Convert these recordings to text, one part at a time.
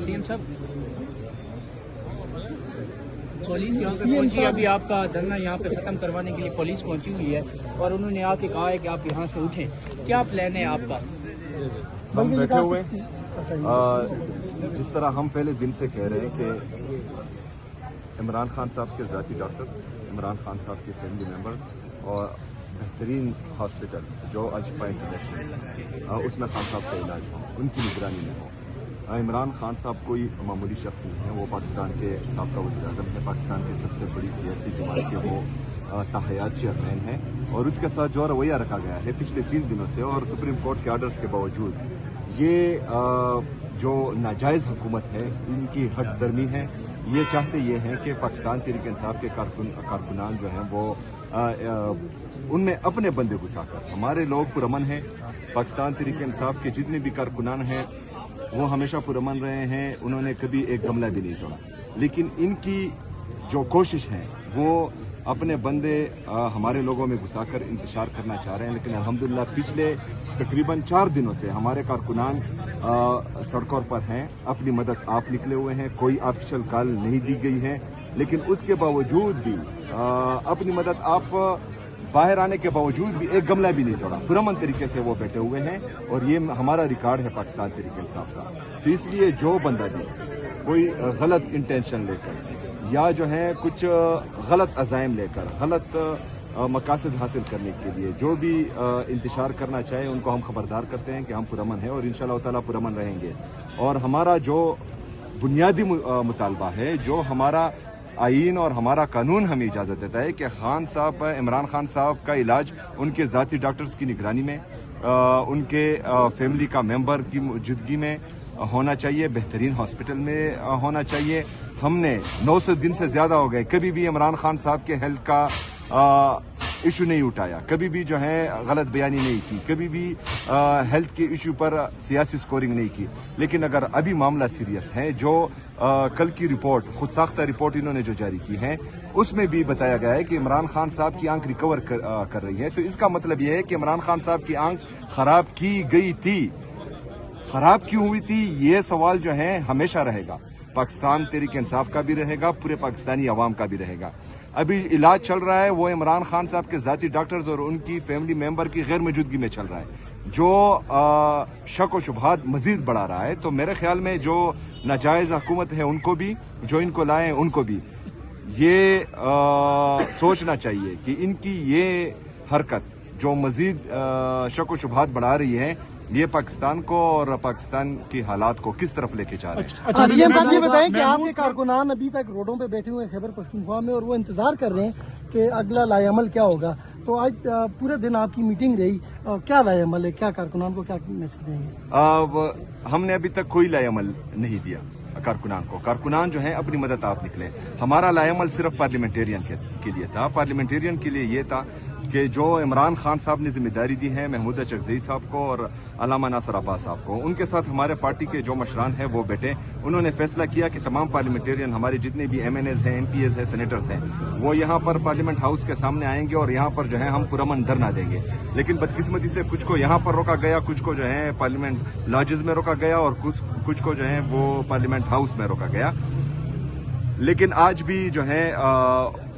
CM साहब, police यहाँ पे पहुंची, अभी आपका धरना यहाँ पे खत्म करवाने के लिए पुलिस पहुंची हुई है और उन्होंने आके कहा है कि आप यहाँ से उठें। क्या प्लान है आपका? हम बैठे हुए जिस तरह हम पहले दिन से कह रहे हैं कि इमरान खान साहब के ज़ाती डॉक्टर्स, इमरान खान साहब के फैमिली मेंबर्स और बेहतरीन हॉस्पिटल जो अजफा इंटरनेशनल उसमें खान साहब का इलाज हो, उनकी निगरानी में हो। इमरान खान साहब कोई मामूली शख्स नहीं है, वो पाकिस्तान के साबका वज़ीर-ए-आज़म है, पाकिस्तान की सबसे बड़ी सियासी जमात के वो ताहयात चेयरमैन है और उसके साथ जो रवैया रखा गया है पिछले 3 दिनों से और सुप्रीम कोर्ट के आर्डर्स के बावजूद ये जो नाजायज़ हुकूमत है इनकी हट दर्मी है। ये चाहते ये हैं कि पाकिस्तान तहरीक इंसाफ के कारकुनान जो हैं वो उनमें अपने बंदे घुसाकर, हमारे लोग पुरअमन हैं, पाकिस्तान तहरीक इंसाफ के जितने भी कारकुनान हैं वो हमेशा पुरअमन रहे हैं, उन्होंने कभी एक गमला भी नहीं तोड़ा। लेकिन इनकी जो कोशिश है वो अपने बंदे हमारे लोगों में घुसाकर इंतशार करना चाह रहे हैं। लेकिन अल्हम्दुलिल्लाह पिछले तकरीबन 4 दिनों से हमारे कारकुनान सड़कों पर हैं, अपनी मदद आप निकले हुए हैं, कोई ऑफिशियल कॉल नहीं दी गई है, लेकिन उसके बावजूद भी अपनी मदद आप बाहर आने के बावजूद भी एक गमला भी नहीं तोड़ा, पुरअमन तरीके से वो बैठे हुए हैं और ये हमारा रिकॉर्ड है पाकिस्तान तहरीक इंसाफ का। तो इसलिए जो बंदा भी कोई गलत इंटेंशन लेकर या जो है कुछ गलत अज़ाइम लेकर गलत मकासद हासिल करने के लिए जो भी इंतशार करना चाहे उनको हम खबरदार करते हैं कि हम पुरअमन हैं और इंशाअल्लाह ताला पुरअमन रहेंगे। और हमारा जो बुनियादी मुतालबा है, जो हमारा आईन और हमारा कानून हमें इजाज़त देता है कि खान साहब, इमरान खान साहब का इलाज उनके ज़ाती डॉक्टर्स की निगरानी में, उनके फैमिली का मेंबर की मौजूदगी में होना चाहिए, बेहतरीन हॉस्पिटल में होना चाहिए। हमने 900 दिन से ज़्यादा हो गए, कभी भी इमरान खान साहब के हेल्थ का इशू नहीं उठाया, कभी भी जो है गलत बयानी नहीं की, कभी भी हेल्थ के इशू पर सियासी स्कोरिंग नहीं की। लेकिन अगर अभी मामला सीरियस है, जो कल की रिपोर्ट, खुद साख्ता रिपोर्ट इन्होंने जो जारी की है, उसमें भी बताया गया है कि इमरान खान साहब की आंख रिकवर कर रही है। तो इसका मतलब यह है कि इमरान खान साहब की आंख खराब की गई थी। खराब क्यों हुई थी ये सवाल जो है हमेशा रहेगा, पाकिस्तान तहरीक इंसाफ का भी रहेगा, पूरे पाकिस्तानी अवाम का भी रहेगा। अभी इलाज चल रहा है वो इमरान खान साहब के ज़ाती डॉक्टर्स और उनकी फैमिली मेंबर की गैर मौजूदगी में चल रहा है, जो शक व शुबहात मजीद बढ़ा रहा है। तो मेरे ख्याल में जो नाजायज़ हुकूमत है उनको भी, जो इनको लाए हैं उनको भी ये सोचना चाहिए कि इनकी ये हरकत जो मजीद शक व शुबहात बढ़ा रही है ये पाकिस्तान को और पाकिस्तान की हालात को किस तरफ लेके जा रहे हैं। अच्छा, ये बताएं कि आपके कारकुनान अभी तक रोडों पे बैठे हुए हैं खैबर पख्तूनख्वा में और वो इंतजार कर रहे हैं कि अगला लाएअमल क्या होगा। तो आज पूरे दिन आपकी मीटिंग रही, क्या लाएअमल है, क्या कारकुनान को क्या मैसेज देंगे? हमने अभी तक कोई लाएअमल नहीं दिया कारकुनान को। कारकुनान जो है अपनी मदद आप निकले। हमारा लाएअमल सिर्फ पार्लियामेंटेरियन के लिए था। पार्लियामेंटेरियन के लिए ये था कि जो इमरान खान साहब ने जिम्मेदारी दी है महमूद अशरफजई साहब को और अल्लामा नासिर अब्बास साहब को, उनके साथ हमारे पार्टी के जो मशरान हैं वो बैठे, उन्होंने फैसला किया कि तमाम पार्लियामेंटेरियन, हमारे जितने भी MNAs हैं, MPs हैं, सेनेटर्स हैं, वो यहाँ पर पार्लियामेंट हाउस के सामने आएंगे और यहाँ पर जो है हम पुरअमन धरना देंगे। लेकिन बदकिस्मती से कुछ को यहाँ पर रोका गया, कुछ को जो है पार्लियामेंट लॉजेस में रोका गया और कुछ को जो है वो पार्लियामेंट हाउस में रोका गया। लेकिन आज भी जो है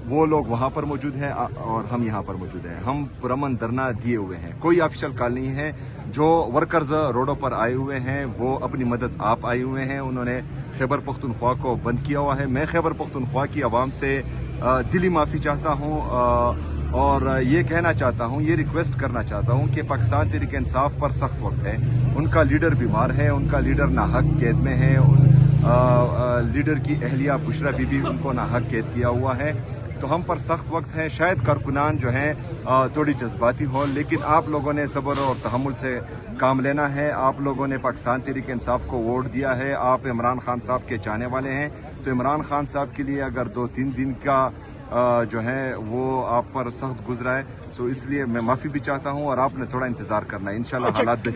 वो लोग वहां पर मौजूद हैं और हम यहाँ पर मौजूद हैं। हम पुरअमन धरना दिए हुए हैं, कोई ऑफिशियल कॉल नहीं है। जो वर्कर्स रोडों पर आए हुए हैं वो अपनी मदद आप आए हुए हैं, उन्होंने खैबर पख्तूनख्वा को बंद किया हुआ है। मैं खैबर पख्तूनख्वा की आवाम से दिली माफ़ी चाहता हूँ और ये कहना चाहता हूँ, ये रिक्वेस्ट करना चाहता हूँ कि पाकिस्तान तहरीक इंसाफ पर सख्त वक्त है। उनका लीडर बीमार है, उनका लीडर नाहक कैद में है, लीडर की अहलिया बुशरा बीबी उनको नाहक कैद किया हुआ है। तो हम पर सख्त वक्त है। शायद कारकुनान जो हैं थोड़ी जज्बाती हो, लेकिन आप लोगों ने सब्र और तहम्मुल से काम लेना है। आप लोगों ने पाकिस्तान तहरीक इंसाफ को वोट दिया है, आप इमरान खान साहब के चाहने वाले हैं। तो इमरान खान साहब के लिए अगर 2-3 दिन का जो है वो आप पर सख्त गुजरा है तो इसलिए मैं माफी भी चाहता हूं और आपने थोड़ा इंतजार करना है। इंशाल्लाह हालात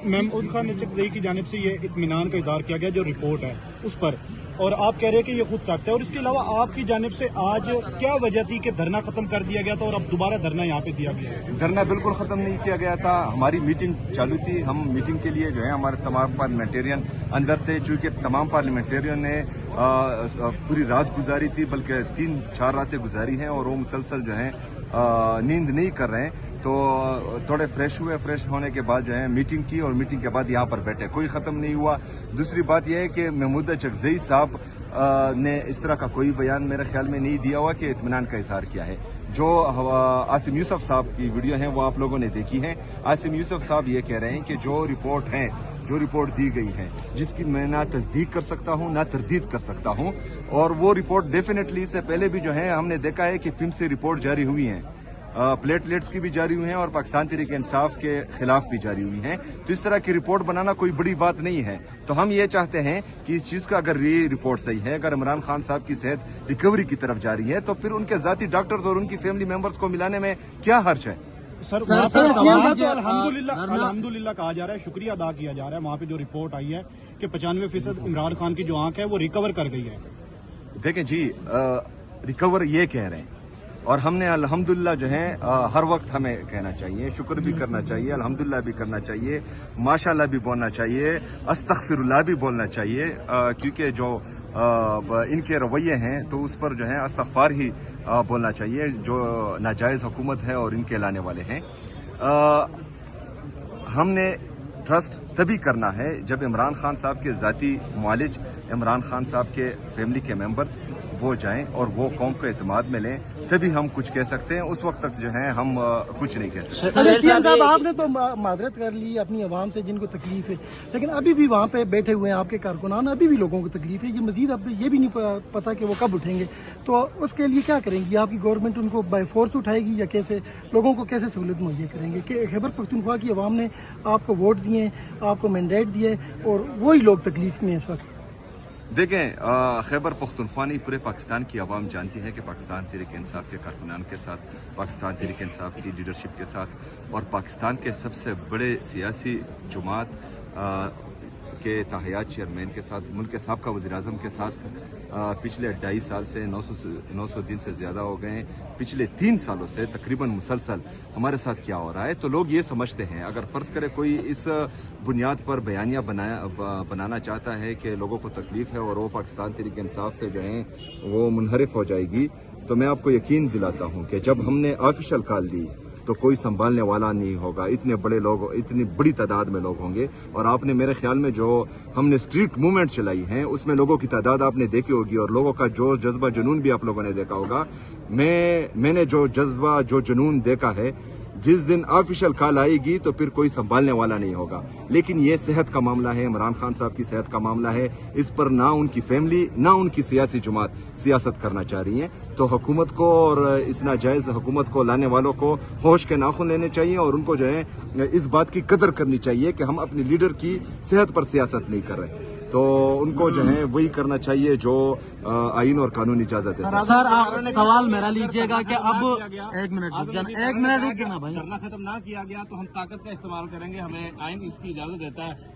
महमूद खान अचकज़ई की जानिब से ये इत्मीनान का इज़हार किया गया, जो रिपोर्ट है उस पर اور آپ کہہ رہے ہیں کہ یہ خود سخت ہے، اور اس کے علاوہ آپ کی جانب سے آج کیا وجہ تھی کہ دھرنا ختم کر دیا گیا تھا اور اب دوبارہ دھرنا یہاں پہ دیا گیا ہے؟ دھرنا بالکل ختم نہیں کیا گیا تھا، ہماری میٹنگ چالو تھی. ہم میٹنگ کے لیے جو ہے ہمارے تمام پارلیمنٹیرین اندر تھے، چونکہ تمام پارلیمنٹیرین نے پوری رات گزاری تھی، بلکہ 3-4 راتیں گزاری ہیں اور وہ مسلسل جو ہے نیند نہیں کر رہے ہیں. تو تھوڑے فریش ہوئے، فریش ہونے کے بعد جو ہے میٹنگ کی اور میٹنگ کے بعد یہاں پر بیٹھے. کوئی ختم نہیں ہوا. دوسری بات یہ ہے کہ محمود چکزئی صاحب نے اس طرح کا کوئی بیان میرے خیال میں نہیں دیا ہوا کہ اطمینان کا اظہار کیا ہے. جو عاصم یوسف صاحب کی ویڈیو ہیں وہ آپ لوگوں نے دیکھی ہیں. عاصم یوسف صاحب یہ کہہ رہے ہیں کہ جو رپورٹ دی گئی ہے، جس کی میں نہ تصدیق کر سکتا ہوں نہ تردید کر سکتا ہوں، اور وہ رپورٹ ڈیفینیٹلی اس سے پہلے بھی جو ہے ہم نے دیکھا ہے کہ پم سے رپورٹ جاری ہوئی ہیں، پلیٹلیٹس کی بھی جاری ہوئی ہیں اور پاکستان تحریک انصاف کے خلاف بھی جاری ہوئی ہیں. تو اس طرح کی رپورٹ بنانا کوئی بڑی بات نہیں ہے. تو ہم یہ چاہتے ہیں کہ اس چیز کا اگر یہ رپورٹ صحیح ہے، اگر عمران خان صاحب کی صحت ریکوری کی طرف جاری ہے، تو پھر ان کے ذاتی ڈاکٹرز اور ان کی فیملی ممبرز کو ملانے میں کیا حرج ہے؟ سر وہاں پہ الحمدللہ کہا جا رہا ہے، شکریہ ادا کیا جا رہا ہے، وہاں پہ جو رپورٹ آئی ہے کہ 95% عمران خان کی جو آنکھ ہے وہ ریکور کر گئی ہے. دیکھیں جی، ریکور یہ کہہ رہے ہیں اور ہم نے الحمدللہ جو ہے ہر وقت ہمیں کہنا چاہیے، شکر بھی کرنا چاہیے، الحمدللہ بھی کرنا چاہیے، ماشاءاللہ بھی بولنا چاہیے، استغفر اللہ بھی بولنا چاہیے، کیونکہ جو ان کے رویے ہیں تو اس پر جو ہے استغفار ہی بولنا چاہیے جو ناجائز حکومت ہے اور ان کے لانے والے ہیں. ہم نے ٹرسٹ تبھی کرنا ہے جب عمران خان صاحب کے ذاتی معالج، عمران خان صاحب کے فیملی کے ممبرز وہ جائیں اور وہ قوم کو اعتماد میں لیں، تبھی ہم کچھ کہہ سکتے ہیں. اس وقت تک جو ہے ہم کچھ نہیں کہہ سکتے. صاحب آپ نے تو معذرت کر لی اپنی عوام سے جن کو تکلیف ہے، لیکن ابھی بھی وہاں پہ بیٹھے ہوئے ہیں آپ کے کارکنان، ابھی بھی لوگوں کو تکلیف ہے. یہ مزید اب یہ بھی نہیں پتا کہ وہ کب اٹھیں گے. تو اس کے لیے کیا کریں گی؟ آپ کی گورنمنٹ ان کو بائی فورس اٹھائے گی یا کیسے لوگوں کو کیسے سہولت مہیا کریں گے کہ خیبر پختونخوا کی عوام نے آپ کو ووٹ دیے، آپ کو مینڈیٹ دیے اور وہی لوگ تکلیف میں اس وقت؟ دیکھیں، خیبر پختونخوا نہیں پورے پاکستان کی عوام جانتی ہے کہ پاکستان تحریک انصاف کے کارکنان کے ساتھ، پاکستان تحریک انصاف کی لیڈرشپ کے ساتھ اور پاکستان کے سب سے بڑے سیاسی جماعت کے تاحیات چیئرمین کے ساتھ، ملک کے سابقہ وزیر اعظم کے ساتھ پچھلے 2.5 سال سے 900 دن سے زیادہ ہو گئے ہیں، پچھلے 3 سالوں سے تقریباً مسلسل ہمارے ساتھ کیا ہو رہا ہے. تو لوگ یہ سمجھتے ہیں، اگر فرض کرے کوئی اس بنیاد پر بیانیہ بنانا چاہتا ہے کہ لوگوں کو تکلیف ہے اور وہ پاکستان تحریک انصاف سے جو ہیں وہ منحرف ہو جائے گی، تو میں آپ کو یقین دلاتا ہوں کہ جب ہم نے آفیشیل کال دی تو کوئی سنبھالنے والا نہیں ہوگا. اتنے بڑے لوگ، اتنی بڑی تعداد میں لوگ ہوں گے. اور آپ نے میرے خیال میں جو ہم نے اسٹریٹ موومنٹ چلائی ہیں اس میں لوگوں کی تعداد آپ نے دیکھی ہوگی اور لوگوں کا جو جذبہ جنون بھی آپ لوگوں نے دیکھا ہوگا. میں نے جو جذبہ جو جنون دیکھا ہے، جس دن آفیشیل کال آئے گی تو پھر کوئی سنبھالنے والا نہیں ہوگا. لیکن یہ صحت کا معاملہ ہے، عمران خان صاحب کی صحت کا معاملہ ہے. اس پر نہ ان کی فیملی نہ ان کی سیاسی جماعت سیاست کرنا چاہ رہی ہیں. تو حکومت کو اور اس ناجائز حکومت کو لانے والوں کو ہوش کے ناخن لینے چاہیے اور ان کو جو ہے اس بات کی قدر کرنی چاہیے کہ ہم اپنے لیڈر کی صحت پر سیاست نہیں کر رہے. تو ان کو جو ہے وہی کرنا چاہیے جو آئین اور قانون اجازت ہے. سر سوال میرا لیجیے گا کہ اب ایک منٹ رک جانا بھائی. دھرنا ختم نہ کیا گیا تو ہم طاقت کا استعمال کریں گے، ہمیں آئین اس کی اجازت دیتا ہے.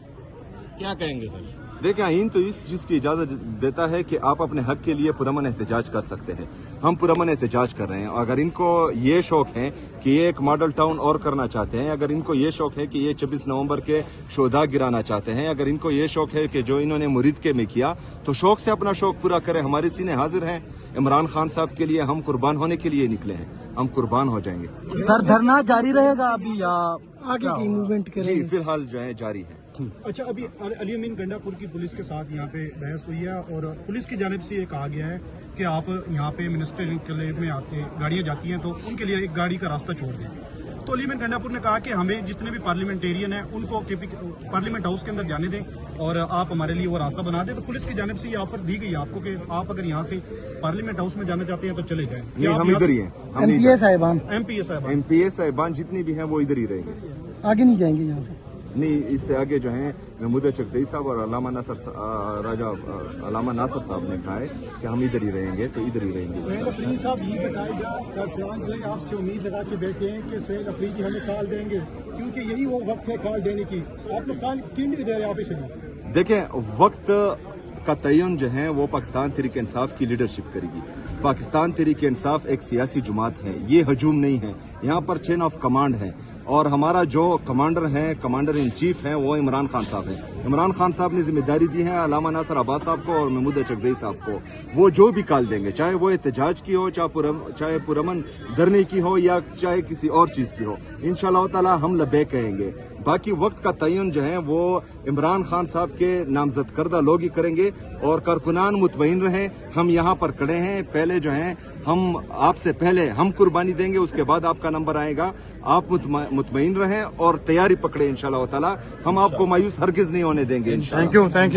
کیا کہیں گے سر؟ دیکھیں، آئین تو اس چیز کی اجازت دیتا ہے کہ آپ اپنے حق کے لیے پرامن احتجاج کر سکتے ہیں. ہم پرامن احتجاج کر رہے ہیں. اگر ان کو یہ شوق ہے کہ یہ ایک ماڈل ٹاؤن اور کرنا چاہتے ہیں، اگر ان کو یہ شوق ہے کہ یہ 26 نومبر کے شہداء گرانا چاہتے ہیں، اگر ان کو یہ شوق ہے کہ جو انہوں نے مرید میں کیا، تو شوق سے اپنا شوق پورا کریں. ہمارے سینے حاضر ہیں. عمران خان صاحب کے لیے ہم قربان ہونے کے لیے نکلے ہیں. ہم قربان ہو جائیں گے. سر دھرنا جاری رہے گا ابھی یا آگے کی موومنٹ کریں؟ جی، فی الحال جو ہے جاری ہے. اچھا، ابھی علی امین گنڈا پور کی پولیس کے ساتھ یہاں پہ بحث ہوئی ہے اور پولیس کی جانب سے یہ کہا گیا ہے کہ آپ یہاں پہ منسٹر انکلیو میں آتے گاڑیاں جاتی ہیں تو ان کے لیے ایک گاڑی کا راستہ چھوڑ دیں. تو علی امین گنڈا پور نے کہا کہ ہمیں جتنے بھی پارلیمنٹیرین ہیں ان کو پارلیمنٹ ہاؤس کے اندر جانے دیں اور آپ ہمارے لیے وہ راستہ بنا دیں. تو پولیس کی جانب سے یہ آفر دی گئی آپ کو کہ آپ اگر یہاں سے پارلیمنٹ ہاؤس میں جانا چاہتے ہیں تو چلے جائیں. ہم ادھر ہی ہیں. ایم پی اے صاحبان جتنی بھی ہیں وہ ادھر ہی رہیں گے، آگے نہیں جائیں گے یہاں سے. نہیں، اس سے آگے جو ہیں محمود چکزئی صاحب اور علامہ ناصر صاحب نے کہا ہے کہ ہم ادھر ہی رہیں گے، تو ادھر ہی رہیں گے. سہیل افریدی صاحب یہ بتائیے گا جو ہے آپ سے امید لگا کے بیٹھے ہیں کہ سہیل افریدی ہمیں کال دیں گے، کیونکہ یہی وہ وقت ہے کال دینے کی. آپ لوگ کال کیوں نہیں دے رہے آفیشلی؟ دیکھیں، وقت का तयन जो है वो पाकिस्तान तहरीक इंसाफ की लीडरशिप करेगी। पाकिस्तान तहरीक इंसाफ एक सियासी जमात है, ये हजूम नहीं है, यहाँ पर चेन ऑफ कमांड है और हमारा जो कमांडर है, कमांडर इन चीफ है, वो इमरान खान साहब है। इमरान खान साहब ने जिम्मेदारी दी है अलामा नासर अब्बास साहब को और महमूद चकजई साहब को। वो जो भी कॉल देंगे, चाहे वो एहतजाज की हो, चाहे पुरअमन धरने की हो या चाहे किसी और चीज की हो, इंशाअल्लाह ताला हम लब्बैक कहेंगे। बाकी वक्त का तयन जो है वो इमरान खान साहब के नामजद करदा लोग ही करेंगे और कारकुनान मुतमईन रहें, हम यहाँ पर खड़े हैं। पहले जो है हम आपसे पहले हम कुर्बानी देंगे, उसके बाद आपका नंबर आएगा। आप मुतमईन रहें और तैयारी पकड़े इंशाअल्लाह ताला। हम आपको मायूस हरगिज नहीं होने देंगे। Thank you ji, thank